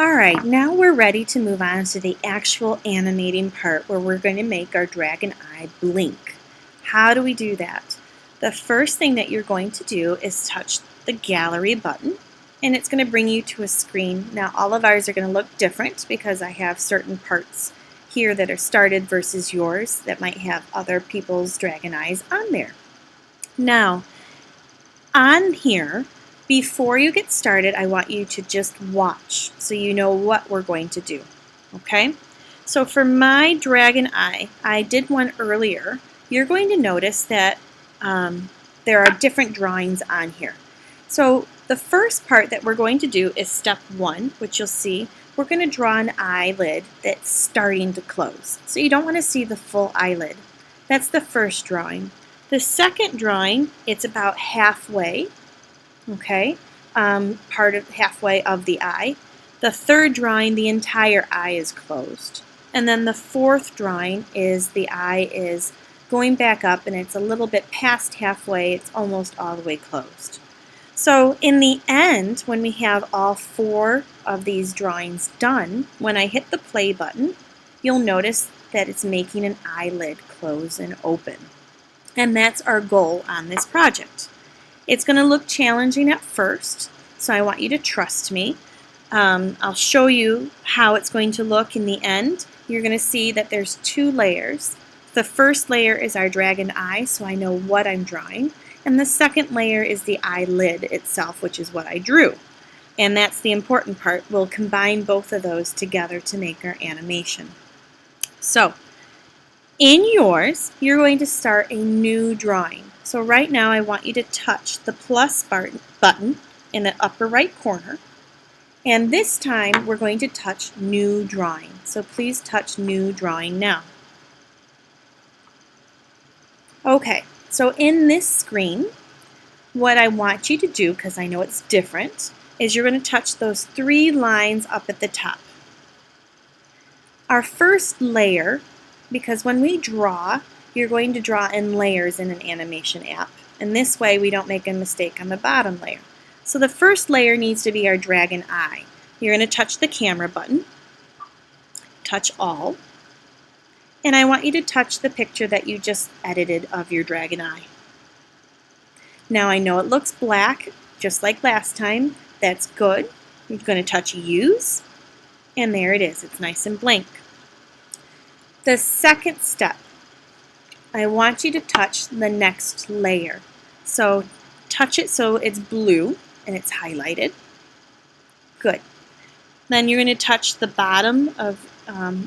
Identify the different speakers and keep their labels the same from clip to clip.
Speaker 1: All right, now we're ready to move on to the actual animating part where we're going to make our dragon eye blink. How do we do that? The first thing that you're going to do is touch the gallery button, and it's going to bring you to a screen. Now all of ours are going to look different because I have certain parts here that are started versus yours that might have other people's dragon eyes on there. Now, on here, before you get started, I want you to just watch so you know what we're going to do. Okay? So for my dragon eye, I did one earlier. You're going to notice that there are different drawings on here. So the first part that we're going to do is step 1, which you'll see. We're going to draw an eyelid that's starting to close. So you don't want to see the full eyelid. That's the first drawing. The second drawing, it's about halfway, okay, part of halfway of the eye. The third drawing, the entire eye is closed. And then the fourth drawing is the eye is going back up and it's a little bit past halfway, it's almost all the way closed. So in the end, when we have all 4 of these drawings done, when I hit the play button, you'll notice that it's making an eyelid close and open. And that's our goal on this project. It's going to look challenging at first, so I want you to trust me. I'll show you how it's going to look in the end. You're going to see that there's 2 layers. The first layer is our dragon eye, so I know what I'm drawing. And the second layer is the eyelid itself, which is what I drew. And that's the important part. We'll combine both of those together to make our animation. So, in yours, you're going to start a new drawing. So right now I want you to touch the plus button in the upper right corner. And this time we're going to touch New Drawing. So please touch New Drawing now. Okay, so in this screen, what I want you to do, because I know it's different, is you're going to touch those 3 lines up at the top. Our first layer, because when we draw, you're going to draw in layers in an animation app. And this way we don't make a mistake on the bottom layer. So the first layer needs to be our dragon eye. You're going to touch the camera button, touch all, and I want you to touch the picture that you just edited of your dragon eye. Now I know it looks black, just like last time. That's good. You're going to touch use, and there it is. It's nice and blank. The second step, I want you to touch the next layer. So touch it so it's blue and it's highlighted. Good. Then you're going to touch the bottom of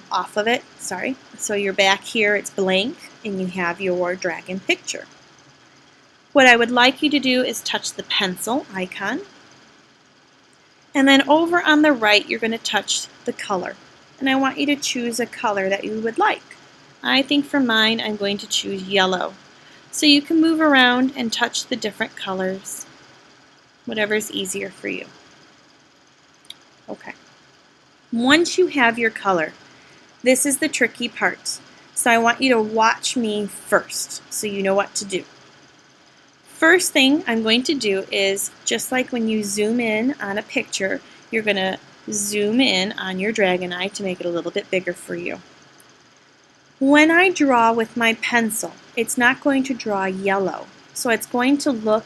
Speaker 1: off of it. Sorry. So you're back here, it's blank, and you have your dragon picture. What I would like you to do is touch the pencil icon. And then over on the right, you're going to touch the color. And I want you to choose a color that you would like. I think for mine, I'm going to choose yellow. So you can move around and touch the different colors, whatever's easier for you. Okay. Once you have your color, this is the tricky part. So I want you to watch me first so you know what to do. First thing I'm going to do is, just like when you zoom in on a picture, you're going to zoom in on your dragon eye to make it a little bit bigger for you. When I draw with my pencil, it's not going to draw yellow, so it's going to look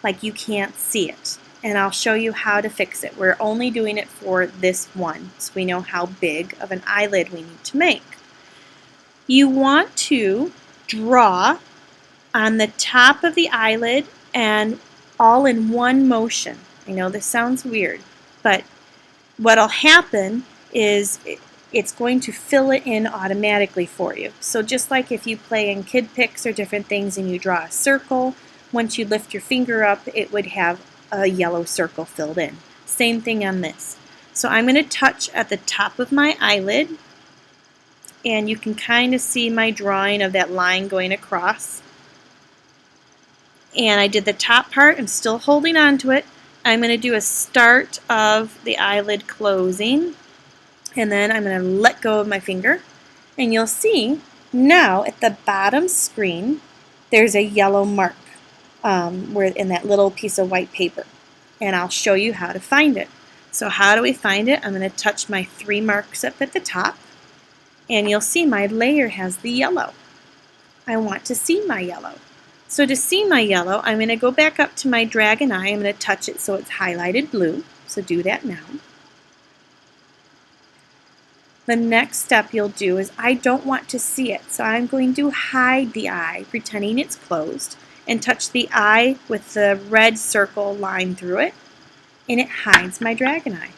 Speaker 1: like you can't see it. And I'll show you how to fix it. We're only doing it for this one, so we know how big of an eyelid we need to make. You want to draw on the top of the eyelid and all in one motion. I know this sounds weird, but what'll happen is it's going to fill it in automatically for you. So just like if you play in Kid Picks or different things and you draw a circle, once you lift your finger up, it would have a yellow circle filled in. Same thing on this. So I'm going to touch at the top of my eyelid, and you can kind of see my drawing of that line going across. And I did the top part. I'm still holding on to it. I'm going to do a start of the eyelid closing, and then I'm going to let go of my finger, and you'll see now at the bottom screen there's a yellow mark where in that little piece of white paper, and I'll show you how to find it. So how do we find it? I'm going to touch my 3 marks up at the top, and you'll see my layer has the yellow. I want to see my yellow. So to see my yellow, I'm going to go back up to my dragon eye. I'm going to touch it so it's highlighted blue. So do that now. The next step you'll do is I don't want to see it, so I'm going to hide the eye, pretending it's closed, and touch the eye with the red circle line through it, and it hides my dragon eye.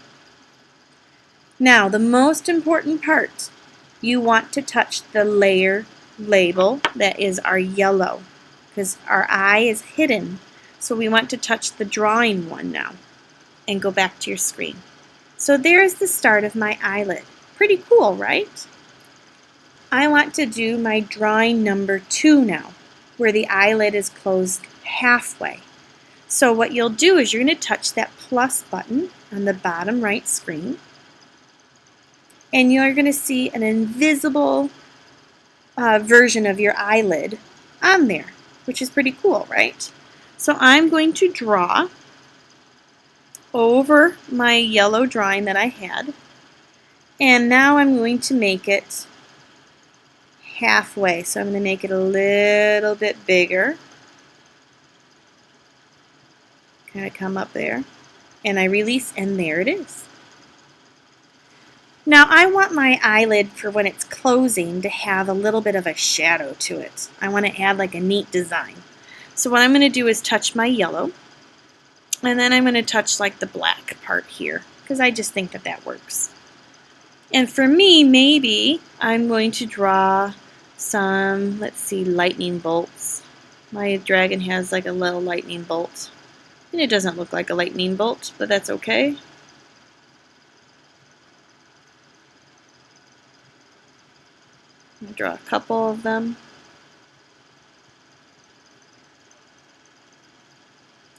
Speaker 1: Now, the most important part, you want to touch the layer label that is our yellow, because our eye is hidden, so we want to touch the drawing one now, and go back to your screen. So there's the start of my eyelid. Pretty cool, right? I want to do my drawing number 2 now, where the eyelid is closed halfway. So what you'll do is you're going to touch that plus button on the bottom right screen, and you're going to see an invisible version of your eyelid on there, which is pretty cool, right? So I'm going to draw over my yellow drawing that I had, and now I'm going to make it halfway. So I'm going to make it a little bit bigger. Kind of come up there. And I release, and there it is. Now I want my eyelid for when it's closing to have a little bit of a shadow to it. I want to add like a neat design. So what I'm going to do is touch my yellow, and then I'm going to touch like the black part here, because I just think that that works. And for me, maybe I'm going to draw some, let's see, lightning bolts. My dragon has like a little lightning bolt. And it doesn't look like a lightning bolt, but that's okay. I'll draw a couple of them.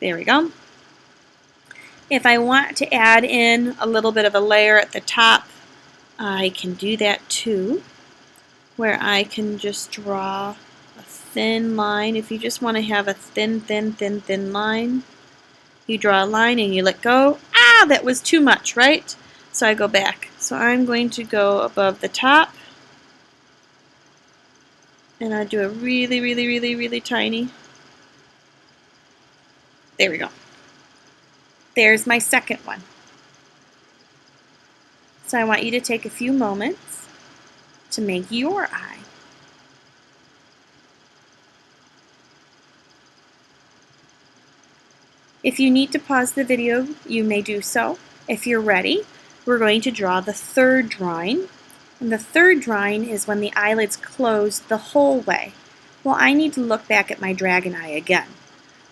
Speaker 1: There we go. If I want to add in a little bit of a layer at the top, I can do that too, where I can just draw a thin line. If you just want to have a thin line, you draw a line and you let go. Ah, that was too much, right? So I go back. So I'm going to go above the top, and I do a really tiny. There we go. There's my second one. So I want you to take a few moments to make your eye. If you need to pause the video, you may do so. If you're ready, we're going to draw the third drawing. And the third drawing is when the eyelid's closed the whole way. Well, I need to look back at my dragon eye again.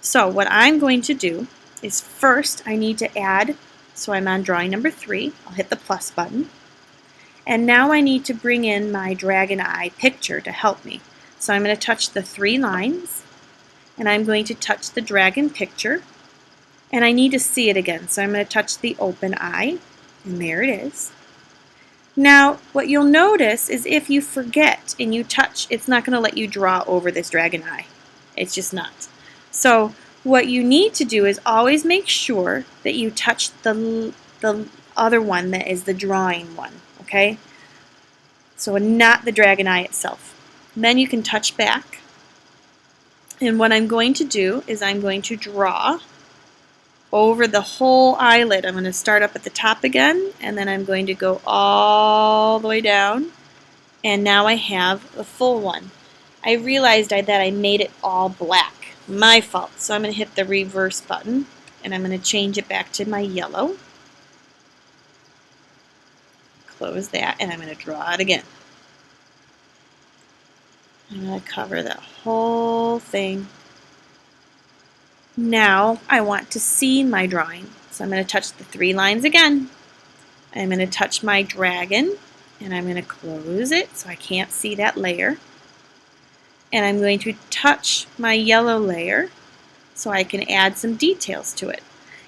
Speaker 1: So what I'm going to do is first I need to add, so I'm on drawing number 3. I'll hit the plus button. And now I need to bring in my dragon eye picture to help me. So I'm going to touch the 3 lines, and I'm going to touch the dragon picture. And I need to see it again, so I'm going to touch the open eye, and there it is. Now, what you'll notice is if you forget and you touch, it's not going to let you draw over this dragon eye. It's just not. So what you need to do is always make sure that you touch the other one that is the drawing one, okay? So not the dragon eye itself. Then you can touch back. And what I'm going to do is I'm going to draw over the whole eyelid. I'm going to start up at the top again, and then I'm going to go all the way down, and now I have the full one. I realized that I made it all black. My fault. So I'm going to hit the reverse button, and I'm going to change it back to my yellow. Close that, and I'm going to draw it again. I'm going to cover the whole thing. Now I want to see my drawing, so I'm going to touch the 3 lines again. I'm going to touch my dragon, and I'm going to close it so I can't see that layer. And I'm going to touch my yellow layer so I can add some details to it.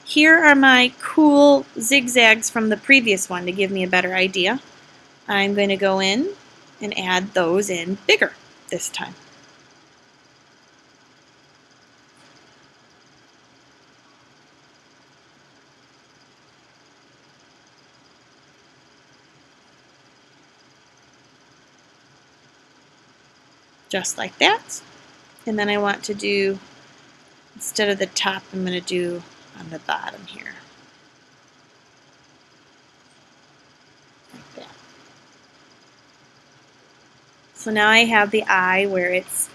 Speaker 1: Here are my cool zigzags from the previous one to give me a better idea. I'm going to go in and add those in bigger this time. just like that. And then I want to do, instead of the top, I'm going to do on the bottom here. Like that. So now I have the eye where it's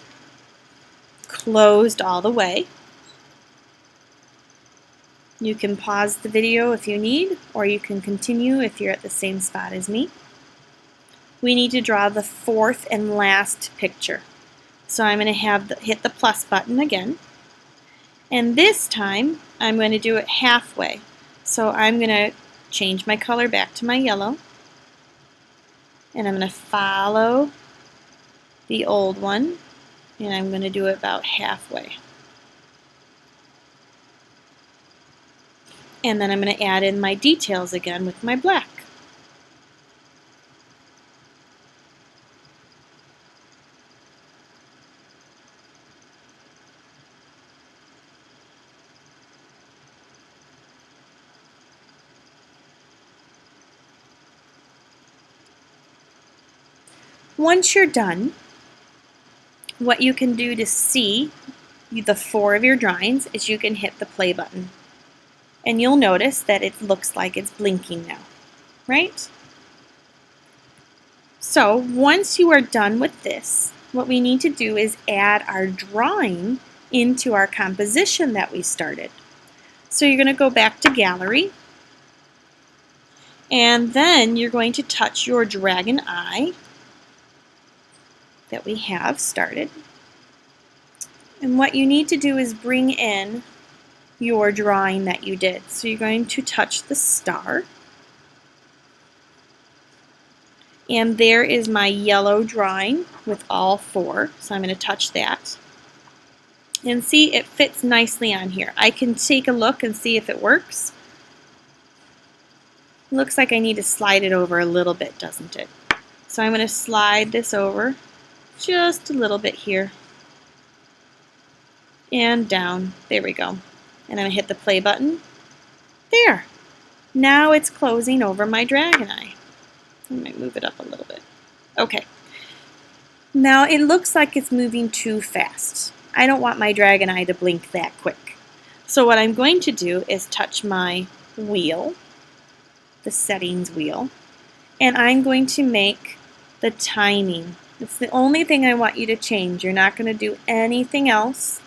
Speaker 1: closed all the way. You can pause the video if you need, or you can continue if you're at the same spot as me. We need to draw the fourth and last picture. So I'm going to hit the plus button again. And this time I'm going to do it halfway. So I'm going to change my color back to my yellow. And I'm going to follow the old one. And I'm going to do it about halfway. And then I'm going to add in my details again with my black. Once you're done, what you can do to see the 4 of your drawings is you can hit the play button. And you'll notice that it looks like it's blinking now, right? So once you are done with this, what we need to do is add our drawing into our composition that we started. So you're going to go back to Gallery, and then you're going to touch your dragon eye that we have started. And what you need to do is bring in your drawing that you did. So you're going to touch the star. And there is my yellow drawing with all 4. So I'm going to touch that. And see, it fits nicely on here. I can take a look and see if it works. It looks like I need to slide it over a little bit, doesn't it? So I'm going to slide this over just a little bit here. And down. There we go. And I'm going to hit the play button. There. Now it's closing over my dragon eye. I might move it up a little bit. Okay. Now it looks like it's moving too fast. I don't want my dragon eye to blink that quick. So what I'm going to do is touch my wheel, the settings wheel, and I'm going to make the timing. It's the only thing I want you to change. You're not going to do anything else.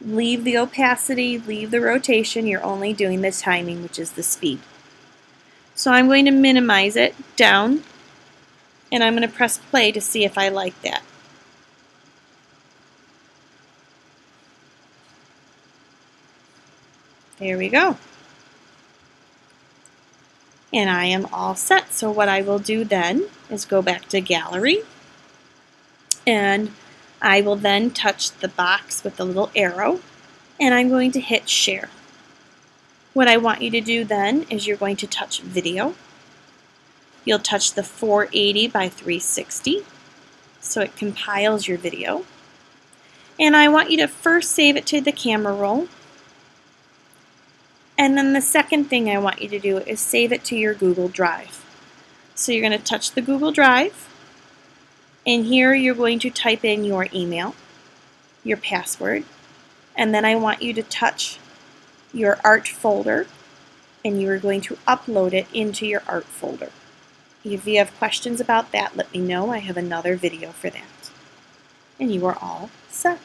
Speaker 1: Leave the opacity, leave the rotation. You're only doing the timing, which is the speed. So I'm going to minimize it down, and I'm going to press play to see if I like that. There we go. And I am all set. So what I will do then is go back to Gallery, and I will then touch the box with the little arrow, and I'm going to hit Share. What I want you to do then is you're going to touch Video. You'll touch the 480 by 360, so it compiles your video. And I want you to first save it to the camera roll. And then the second thing I want you to do is save it to your Google Drive. So you're going to touch the Google Drive, and here you're going to type in your email, your password, and then I want you to touch your art folder, and you are going to upload it into your art folder. If you have questions about that, let me know. I have another video for that. And you are all set.